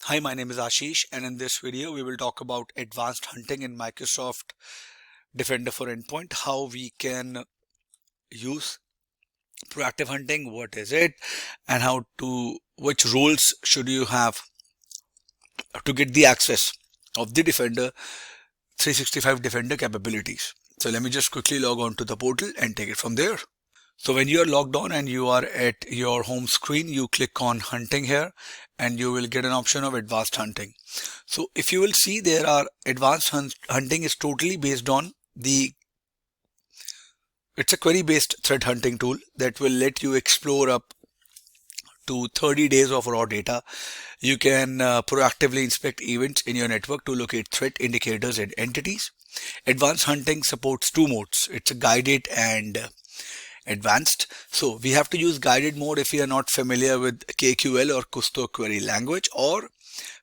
Hi, my name is Ashish, and in this video we will talk about advanced hunting in Microsoft Defender for Endpoint, how we can use proactive hunting, what is it, and which roles should you have to get the access of the Defender 365 Defender capabilities. So let me just quickly log on to the portal and take it from there. So when you are logged on and you are at your home screen, you click on hunting here and you will get an option of advanced hunting. So if you will see, there are advanced hunting is totally based on it's a query based threat hunting tool that will let you explore up to 30 days of raw data. You can proactively inspect events in your network to locate threat indicators and entities. Advanced hunting supports two modes. It's a guided and advanced. So we have to use guided mode if we are not familiar with KQL or Kusto query language, or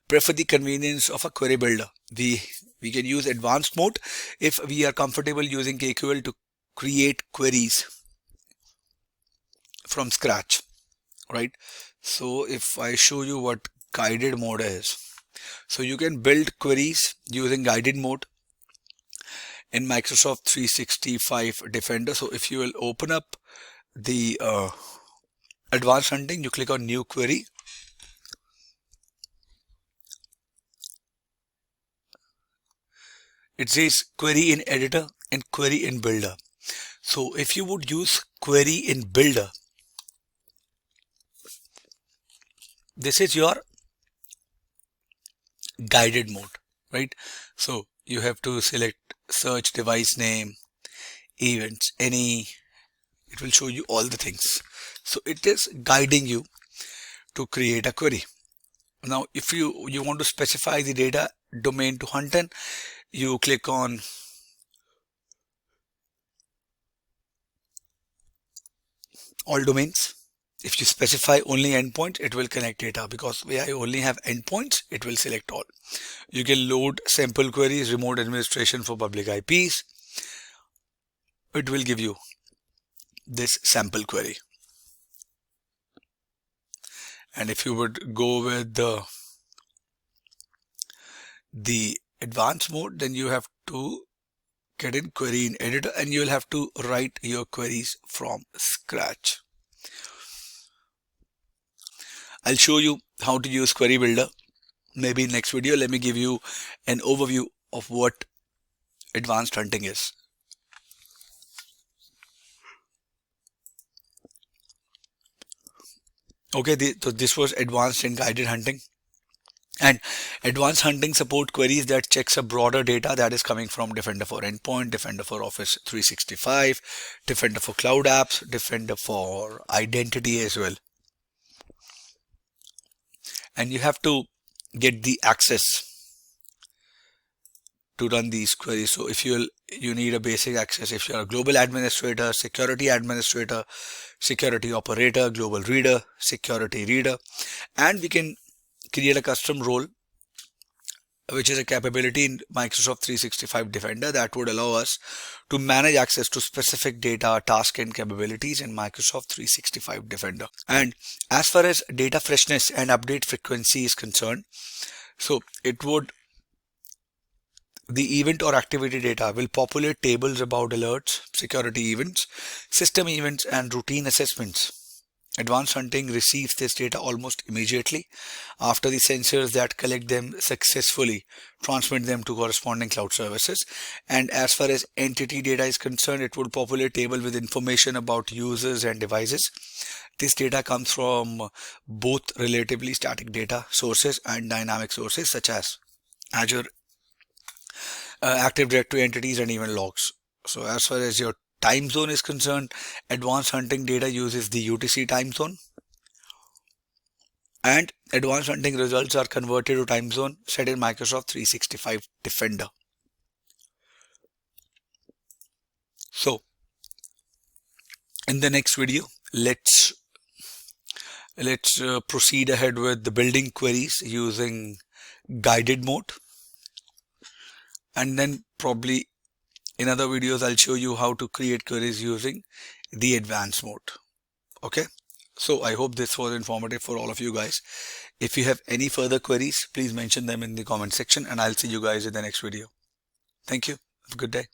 prefer the convenience of a query builder. We can use advanced mode if we are comfortable using KQL to create queries from scratch, right? So if I show you what guided mode is, so you can build queries using guided mode in Microsoft 365 Defender. So if you will open up the advanced hunting, you click on new query. It says query in editor and query in builder. So if you would use query in builder, this is your guided mode, right? So you have to select search device name, events, it will show you all the things. So it is guiding you to create a query. Now if you want to specify the data domain to hunt in, you click on all domains. If you specify only endpoints, it will connect data. Because I only have endpoints, it will select all. You can load sample queries, remote administration for public IPs. It will give you this sample query. And if you would go with the advanced mode, then you have to get in query in editor and you will have to write your queries from scratch. I'll show you how to use query builder maybe in next video. Let me give you an overview of what advanced hunting is. Okay, so this was advanced and guided hunting. And advanced hunting support queries that checks a broader data that is coming from Defender for Endpoint, Defender for Office 365, Defender for Cloud Apps, Defender for Identity as well. And you have to get the access to run these queries. So if you need a basic access, if you're a global administrator, security operator, global reader, security reader, and we can create a custom role, which is a capability in Microsoft 365 Defender that would allow us to manage access to specific data, tasks, and capabilities in Microsoft 365 Defender. And as far as data freshness and update frequency is concerned, so the event or activity data will populate tables about alerts, security events, system events, and routine assessments. Advanced hunting receives this data almost immediately after the sensors that collect them successfully transmit them to corresponding cloud services. And as far as entity data is concerned, it would populate table with information about users and devices. This data comes from both relatively static data sources and dynamic sources such as Azure Active Directory entities and even logs. So as far as your time zone is concerned, advanced hunting data uses the UTC time zone, and advanced hunting results are converted to time zone set in Microsoft 365 Defender. So in the next video, let's proceed ahead with the building queries using guided mode, and then probably in other videos I'll show you how to create queries using the advanced mode. Okay, So I hope this was informative for all of you guys. If you have any further queries, please mention them in the comment section, and I'll see you guys in the next video. Thank you. Have a good day.